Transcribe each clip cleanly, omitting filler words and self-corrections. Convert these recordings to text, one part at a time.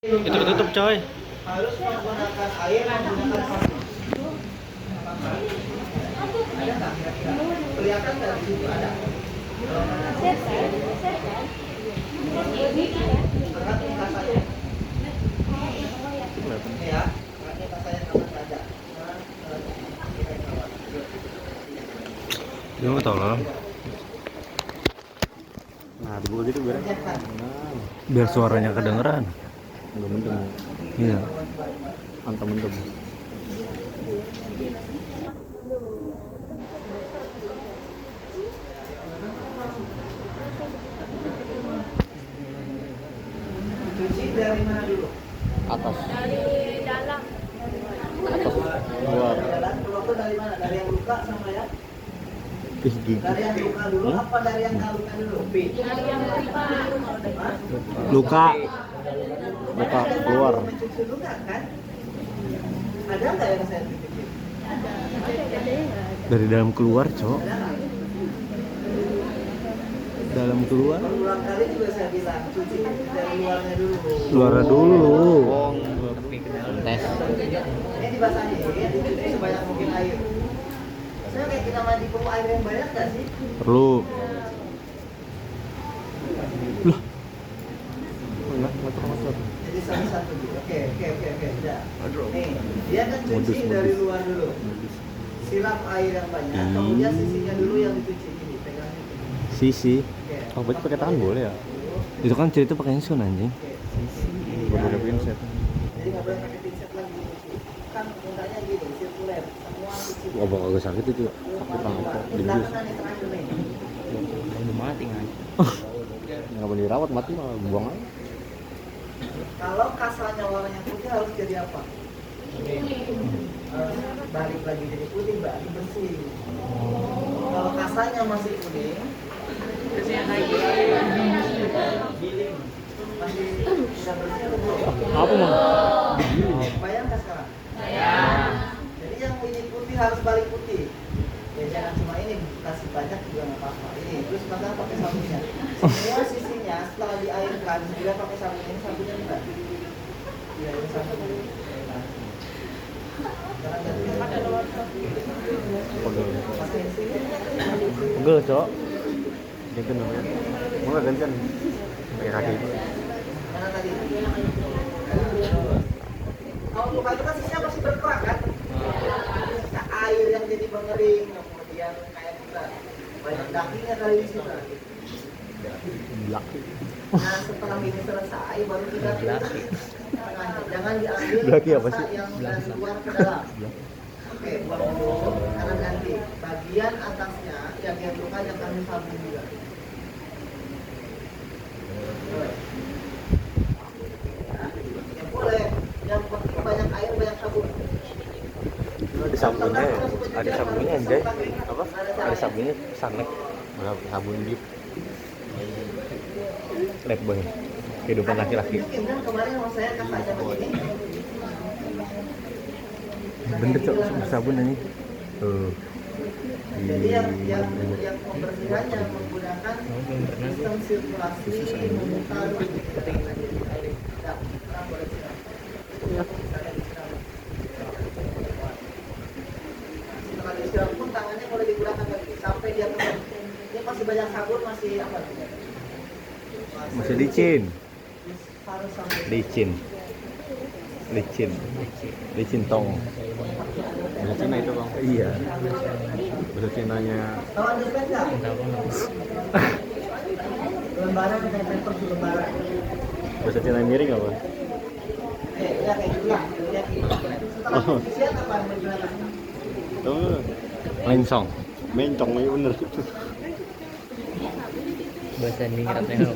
Itu ketutup coy. Harus menggunakan air, menggunakan sabun. Ada nggak kira-kira? Kelihatan nggak di situ ada? Angkat muka saya. Ini ya, angkat muka saya kapan nggak ada. Dia nggak tahu lah. Nah, dibuka gitu biar suaranya kedengeran. Nggak mendem. Iya. Mantap mendem. Cuci dari mana dulu? Atas. Dari dalam. Atas. Luar. Jalan keluar tuh dari mana? Dari yang luka sama ya? Gigi. Dari yang luka dulu apa dari yang nggak luka dulu? Dari yang luka. Luka. Luka keluar. Mencuci luka kan? Ada nggak yang saya cuci? Dari dalam keluar, Cok. Ada nggak? Dalam keluar. Berulang kali juga saya bilang cuci dari luarnya dulu. Luar dulu. Tes. Ini dibasahin, dicuci sebanyak mungkin air. Saya kayak kita mandi perlu air yang banyak nggak sih? Perlu. Lah. Enggak. Jadi satu-satu dulu. Oke. Udah. Nih, dia kan cuci dari luar dulu. Siram air yang banyak, kemudian sisinya dulu yang dicuci. Ini pegangnya. Sisi. Oke. Oh, berarti pakai tangan boleh ya? Itu kan cerita pakai sun anjing. Gua boleh pinset. Jadi nggak boleh pakai pinset lagi. Kan mudahnya gini, sirkuler. Semua cuci. Wah, bakal agak sakit itu. Sakit banget kok. Dibius. Tangan nih terakhir nih. Udah mati kan. Enggak dirawat, mati malah buang aja. Kalau kasarnya warnanya putih harus jadi apa? Harus balik lagi jadi putih, berarti bersih. Kalau kasarnya masih kuning, giling masih tidak bersih atau belum? Apa mah? Digiling. Bayang nggak sekarang? Jadi yang ini putih harus balik putih. Ya jangan cuma ini kasih banyak juga nggak apa-apa. Ini terus maka pakai sabunnya. Semua sisinya setelah diairkan sudah pakai sabun ini sabunnya enggak? Iya ini sabun. Nah. Jangan ganti. Pakai sini. Pegel, Cok. Gantian dulu ya. Mau nggak gantian? Pakai kaki. Mana tadi? Kalau luka itu kan sisinya masih bergerak kan? Nah, air yang jadi mengering, kemudian kayak kita banyak dagingnya kali di situ. Blak. Nah setelah ini selesai baru kita jangan diambil Blaki apa sih? yang dari luar ke dalam. Oke, buang dulu karena nanti bagian atasnya yang luka jangan ambil sabun juga. Ya boleh, yang penting banyak air banyak sabun. Ada sabunnya ya? Ada sabunnya anjay. Apa? Ada sabunnya sanek. Berapa sabun gitu? Lihat boy. Kehidupan laki-laki. Mungkin kan kemarin sama saya kakaknya begini. Bener, Cok, sabun ini. Tuh. Jadi yang membersihkannya menggunakan sistem sirkulasi memutar air. Nah, orang boleh siram. Misalnya disiram. Setelah disiram pun tangannya boleh digunakan lagi sampai dia keluar. Ini masih banyak sabun, masih apa? Masih licin. Harus sampai Licin tong. Bahasa Cina itu, Bang. Iya. Bahasa Cinanya. tahu underpants nggak? Lembaran kayak paper di lembaran. Bahasa Cina miring apa? Ya kayak gitu lah. Setelah pengisian apa yang digunakan? Oh. Mencong. Mencong ini bener. Bahasa Inggrisnya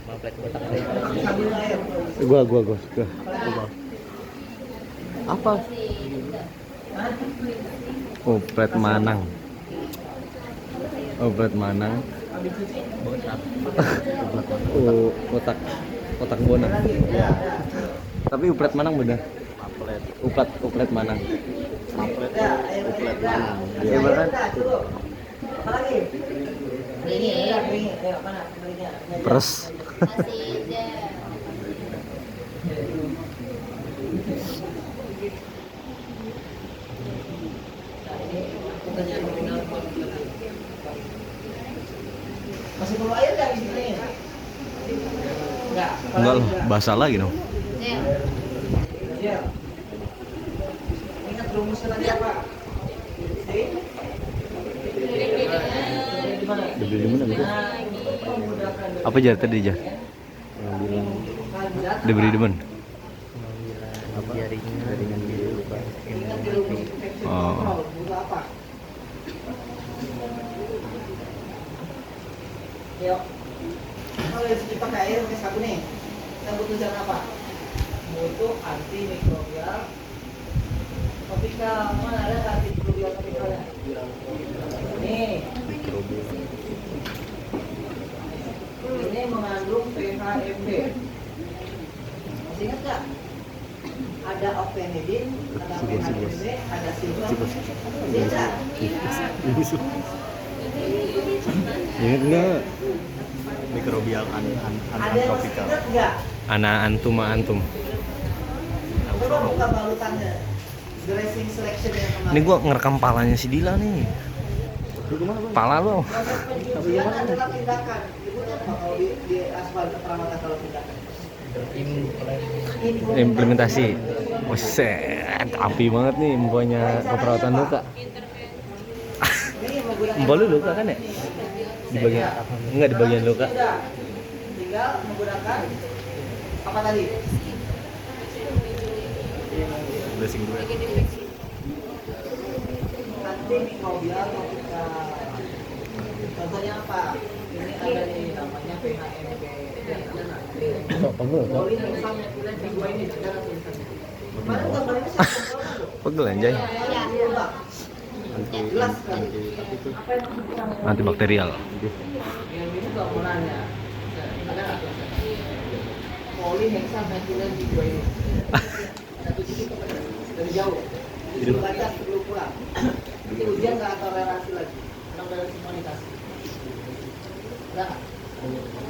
maplet kotak saya. Sambil air. Gua. Apa? Oh, plat Manang. Habis cuci. Oh, kotak bonang. Tapi uplet Manang bener. Uplet Manang. Ya, air Manang. Iya bener. Apa lagi? Ini ya, ini. Mana? Belinya. Peres. Masih loh, basah lagi dong. Iya. Ingat rumusnya tadi apa? Gimana? Dibeli di mana gitu? Memudahkan Apa jar tadi jar? Yang bilang Diberi demen. apa jaringan biru lupa. Ingat di rumus infection Oh. control butuh apa? Yuk. Kalau dari segi pakai air pakai sabun nih, kita butuh zat apa? Butuh antimikrobial topikal. Mana ada antimikrobial topikalnya? Nih. Ini mengandung PHMB. Masih ingat nggak? Ada ofenidin, ada PHMB, ada silver. Masih ingat? Ingat nggak? Mikrobial Ada yang masih antropikal. ingat nggak? Ana antum antum. Coba buka balutannya. Dressing selection yang kemarin. Ini gua ngerekam palanya si Dila nih. Pala lu. Proses pencucian adalah tindakan. Ibunya apa kalau di aspal keperawatan kalau tindakan? Implementasi. Buset, api banget nih mukanya keperawatan luka. Ini menggunakan Mbak lu luka kan ya? Di bagian enggak di bagian luka. Sudah. Tinggal menggunakan apa tadi? Dressing gue. Antimikrobial topikal. Contohnya apa? Ini ada nih namanya PHMB. Pegel, Boleh misalnya kita di gua ini ada tulisannya. Kemarin gambarnya siapa yang tahu? Pegel anjay. Iya. Jelas kan? Antibakterial. Yang ini nggak mau nanya. Ada nggak tulisannya? Polihexamethylene ini. Satu titik dari jauh. Disuruh baca sebelum pulang. Nanti ujian nggak atau relasi lagi. Karena relasi semua dikasih. Ada nggak?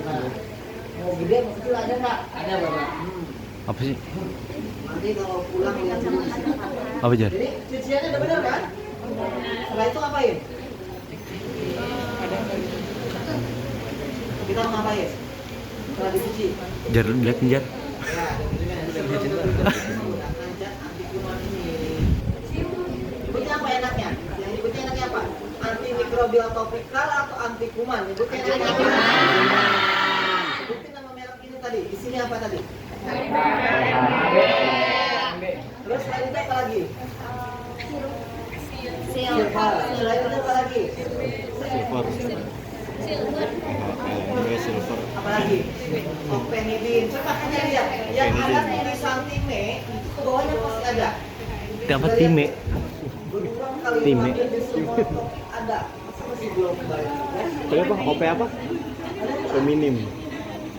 Nah, mau gede mau kecil ada nggak? Ada bapak. Apa sih? Nanti kalau pulang lihat dulu. Apa jar? Jadi cuciannya udah benar kan? Setelah itu ngapain? Kita mau ngapain? Setelah dicuci. Jar lu liatin jar. Ya, menggunakan zat anti kuman ini. Nyebutnya apa enaknya? Yang nyebutnya enaknya apa? Antimikrobial topikal atau anti kuman? Nyebutnya enaknya apa? Sebutin nama merek ini tadi. Di sini apa tadi? Terus selain itu apa lagi? Silver. Selain itu apa lagi? Silver. Apa lagi? Ofenidin. Coba kalian lihat. Yang ada tulisan time itu ke bawahnya pasti ada. Dapat time. Berulang kali Time. diambil di semua topik ada. Masa masih belum kembali? Tapi apa? OP apa? Feminim.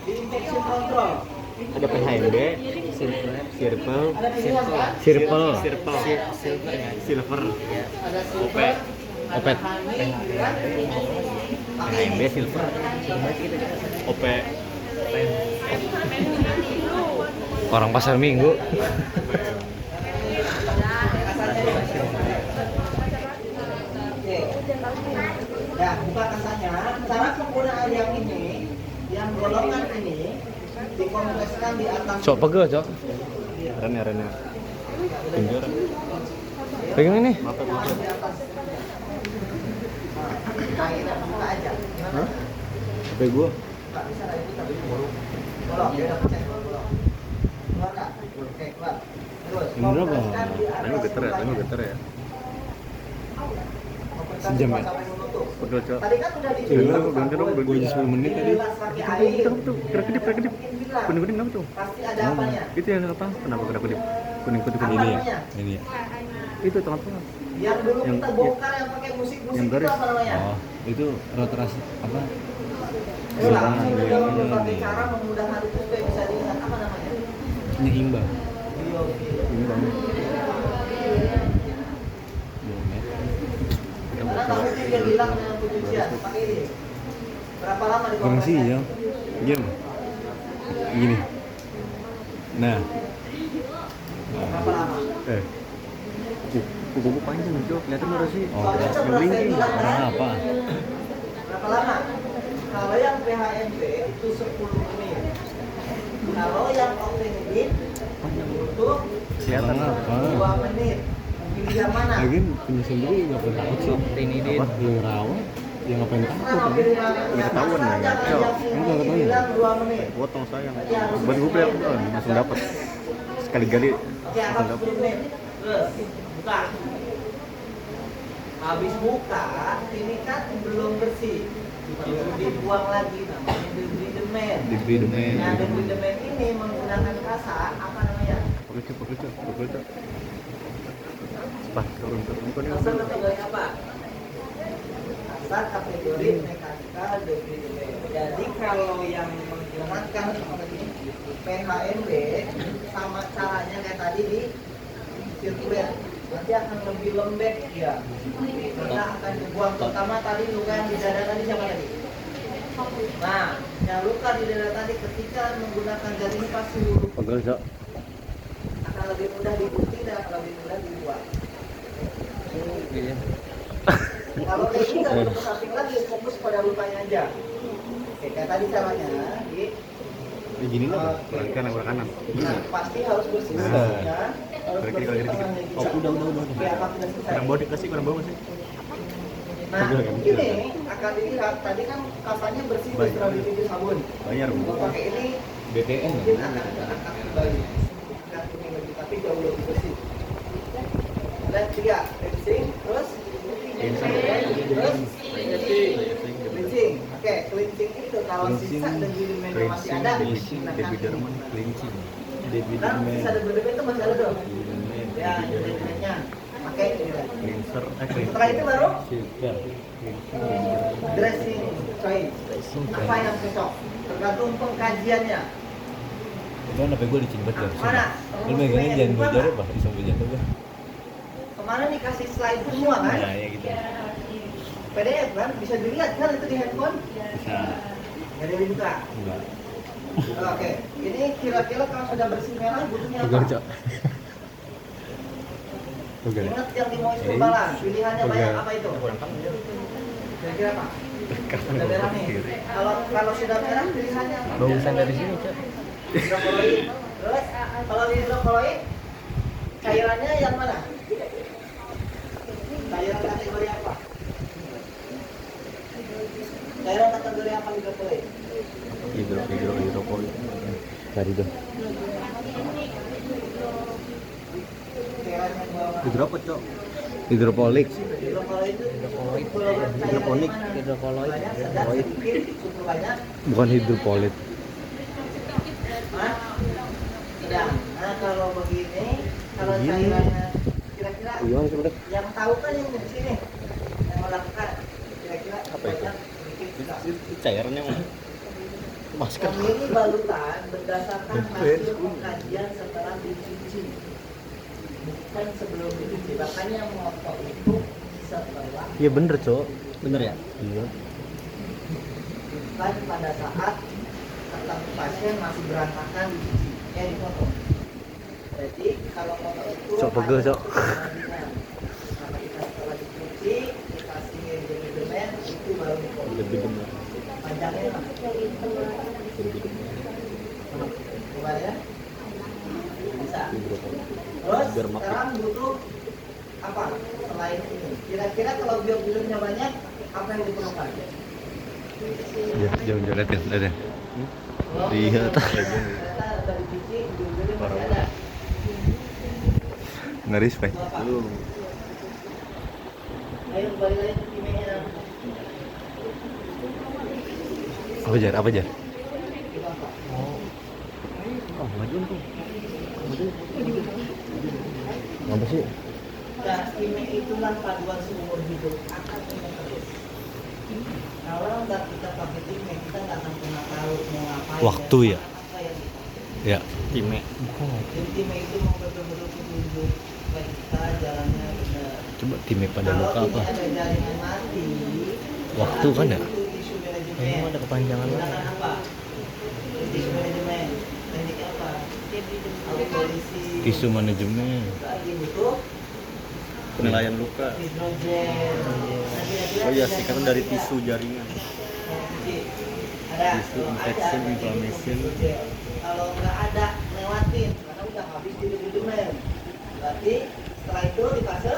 Di infection control. Ada PHMB, circle, Ada pilihan kan? circle, Silver. Ada silver. Opet. Ada Opet. honey, gitu kan? Pakai PHMB, ini. silver, OP. Orang pasar minggu. Oke. Ya, buka kasanya. Cara penggunaan yang ini, yang golongan ini dikompreskan di atas. Sok pegel, Cok. Rene. Pinggir. Pegang ini. Di atas. Nah, ini buka aja. Gimana? HP gua. Nggak bisa lah, itu tapi bolong. Bolong, ya udah cek bolong. Keluar nggak? Oke, keluar. Terus. Ini berapa? kompreskan di atas mukanya. getar ya. Kompreskan Sejam ya? sampai menutup. Pegel, Cok. Tadi kan udah dicuci. Iya, gua 10 menit tadi. Dibilas pakai air. Kedip. Mungkin bilang, Kuning kenapa tuh? pasti ada apanya? Itu yang apa? Kenapa kedip? Kuning Apa ini ya? namanya? Ini ya. Itu tengah-tengah. Yang dulu Yang- kita bongkar yang pakai musik-musik itu apa namanya? Oh, itu rotasi apa? Ulang. Goyang, Itu dalam goyang, berbagai goyang. cara memudahkan itu supaya bisa dilihat apa namanya? Nyeimbang. Biofil. Imbang. Karena kamu tinggal bilang dengan pencucian pakai ini. Berapa lama Kurang dikompreskan? sih ya. Diam. Gini. Nah. Berapa lama? Kuku panjang, Cok. Kelihatan udah sih. Oh, Soalnya sebelah saya bilang kan, apa? berapa lama? Kalau yang PHMB itu 10 menit. Kalau yang optimis butuh Kesehatan apa? 2 menit. Pilih yang mana? Lagi punya sendiri ngapain takut sih? Rinidin. Apa? Yang rawat? Ya ngapain takut? Terserah pilih yang Ketahuan masa ya? jangan Cok, yang enggak ini ketahuan. bilang 2 menit. Potong sayang. Buat gue langsung dapat. Sekali-kali Oke, anggap 10 menit. Terus buka. Habis buka, ini kan belum bersih. Perlu dibuang lagi namanya debridement. diberi Nah, debridement ini menggunakan kasa apa namanya? Pekerja. Cepat turun. Kasar kategori apa? Kasar kategori mekanikal debridement. Jadi kalau yang menggunakan PHMB sama caranya kayak tadi di sirkuler, nanti akan lebih lembek dia. Karena akan dibuang, terutama tadi luka yang di dada tadi siapa tadi? Nah, yang luka di dada tadi ketika menggunakan jari ini pasti Pekerja. akan lebih mudah digunting dan akan lebih mudah dibuang. Iya. Kalau kayak gini nggak perlu ke samping lagi, fokus pada lukanya aja. Oke, kayak tadi caranya di Gini lah. Kanan kanan. nah, pasti harus bersih Nah. ya. Harus Kiri, bersih kiri. tangannya Oh, juga. udah. Biar apa tidak selesai. Kurang bawah kasih, kurang bawah sih. Nah, ini akan dilihat tadi kan kasanya bersih Baik. setelah dicuci sabun. Bayar. Kalau pakai ini BTN mungkin akan terangkat kembali. Akan kuning lagi, tapi jauh lebih bersih. Dan 3, cleansing, terus cleansing. Oke, cleansing itu kalau sisa debridement yang masih ada Debiderman cleansing. kan sisa debridement itu masih ada dong. Ya, debridement-nya pakai ini kan. Cleanser, Setelah itu baru silver. dressing choice. Apa yang cocok? Tergantung pengkajiannya. Cuman apa gue licin banget ya. Mana? Lu megangnya jangan belajar apa? Bisa belajar tuh. Kemarin dikasih slide semua kan? Nah, ya gitu. PDF kan? Bisa dilihat kan itu di handphone? Bisa. Nggak ada yang buka. Enggak. Oke, ini kira-kira kalau sudah bersih merah butuhnya apa? Pekerja. Pekerja. Ingat yang di moisture balance, pilihannya Oke. banyak apa itu? Kira-kira apa? Sudah merah nih. Kalau sudah merah pilihannya apa? Bagusan dari sini, Cak. Hidrokoloid. Terus kalau di hidrokoloid cairannya yang mana? Cairan kategori apa? Cairan kategori apa hidrokoloid? Hidropolit. Tadi tuh. Cairan yang bawah. Hidro apa, Cok? Hidropolik. Hidrokoloid itu Hidroponik. Hidrokoloid. banyak, sedang, sedikit, cukup banyak. Bukan hidropolit. Hah? Sedang. Nah kalau begini, kalau Begini. cairannya kira-kira Gimana sih, Bro? yang tahu kan yang di sini yang melakukan kira-kira Apa itu? banyak sedikit sedang. Cairannya masker. Memilih balutan berdasarkan hasil pengkajian setelah dicuci, bukan sebelum dicuci. Makanya moto itu setelah, Iya bener, Cok. Bener ya? Iya. bukan pada saat tertentu pasien masih berantakan dicuci, dipotong. Jadi kalau moto itu Cok, pegel, Cok. Maka kita setelah dicuci dikasih debridement itu baru dipotong. Lebih bener. Panjangnya mana? Coba ya. Bisa. Terus Biar makin. sekarang butuh apa selain ini? Kira-kira kalau biofilmnya banyak, apa yang diperlukan? Ya, jauh-jauh liatin. Lihat. Ternyata udah dicuci, biofilm masih ada. Nggak respect. Ayo kembali lagi ke timnya. Apa jar? Itu apa? Oh, majuin tuh. Apa sih? Nah, timnya itulah paduan seumur hidup akan kita terus. Kalau nggak kita pakai timnya, kita nggak akan pernah tahu mau ngapain. Waktu dan ya? apa yang kita. Ya, time. Jadi timnya itu mau betul-betul petunjuk supaya kita jalannya benar. Coba time pada Kalau muka ini apa? ada jaringan mati, Waktu kan ya? itu isu manajemen. Ini ada kepanjangan Gunakan lagi. apa? Isu manajemen. Teknik apa? Polisi. Tisu manajemen. Lagi butuh Penilaian luka. hidrogen. Nah, kira-kira Oh iya, tidak singkatan sama dari dengan tisu jaringan. ada. Tisu infection, inflammation. Kalau nggak ada lewatin karena udah habis di demand. Berarti setelah itu di fase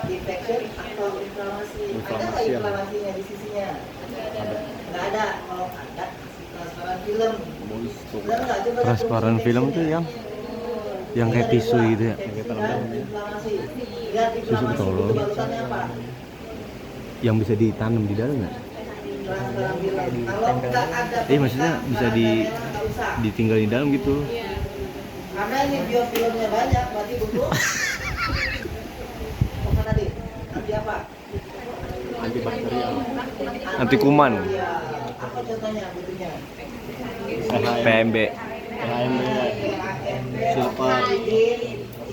infection atau inflamasi. Ada nggak inflamasinya di sisinya? Nggak ada. Kalau ada kasih transparan film. Benar nggak? Coba lihat Transparan fungsi film infection tuh ya. yang kayak Ini ada tisu dua, gitu ya. infeksi dan inflamasi. Lihat inflamasi tolong. itu balutannya apa? Yang bisa ditanam di dalam ya? Transparan film. Kalau nggak ada Maksudnya bisa nggak usah. ditinggal di dalam gitu. Karena ini biofilmnya banyak, berarti butuh apa tadi? Nanti apa? Antibakterial. Anti kuman. Ya, apa contohnya butuhnya? PMB. Sulfat.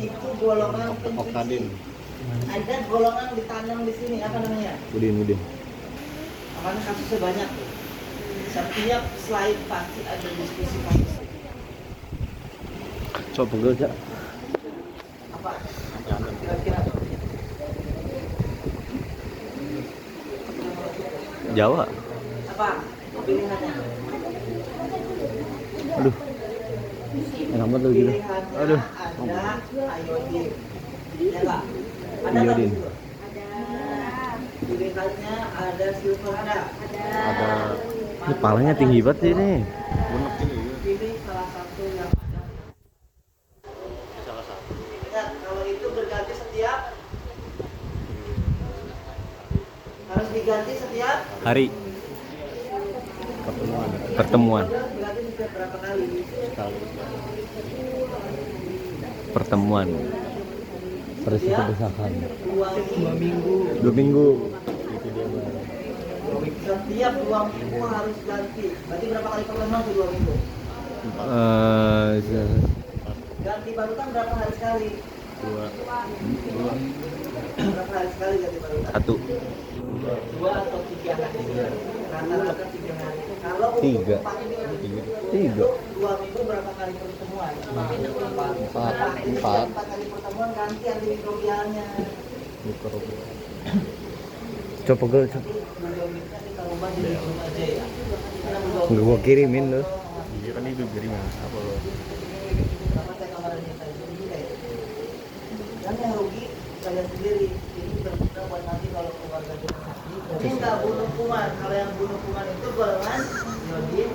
Itu golongan Oktadin. ada golongan ditanam di sini, apa namanya? Udin. Karena kasusnya banyak. Setiap slide pasti ada diskusi kasus. Coba pegel Cak. Apa? Kira-kira apa? Jawa. Apa pilihannya? Aduh. Enak banget tuh gitu. Pilihannya Aduh. ada iodin. Ya enggak? Ada nggak Iodin. di situ? Pilihannya ada silver ada. Ada. Ini palanya tinggi banget ini. Pilih salah satu yang ada. Ingat, kalau itu berganti setiap harus diganti setiap Hari pertemuan. berganti setiap berapa kali? Pertemuan. Perdesakan. 2 minggu. 2 minggu. Setiap 2 minggu harus ganti. Berarti berapa kali pertemuan tuh 2 minggu? Ganti barutan berapa hari sekali? Berapa hari sekali ganti barutan? 1. 2 atau 3 hari. Rata-rata 3 hari. Kalau untuk 3. 4 minggu, 3. 2 minggu berapa kali pertemuan? 4. 4 kali pertemuan ganti antimikrobialnya. Coba pegel Cak. Mikrobialnya kita ubah jadi minum aja ya. Enggak gua kirimin loh. Iya kan itu kiriman. Apa lo? Kenapa saya kemarin minta itu juga ya? Dan yang rugi kalian sendiri. Ini berguna buat nanti kalau keluarga kita sakit. Ini nggak bunuh kuman. Kalau yang bunuh kuman itu golongan iodin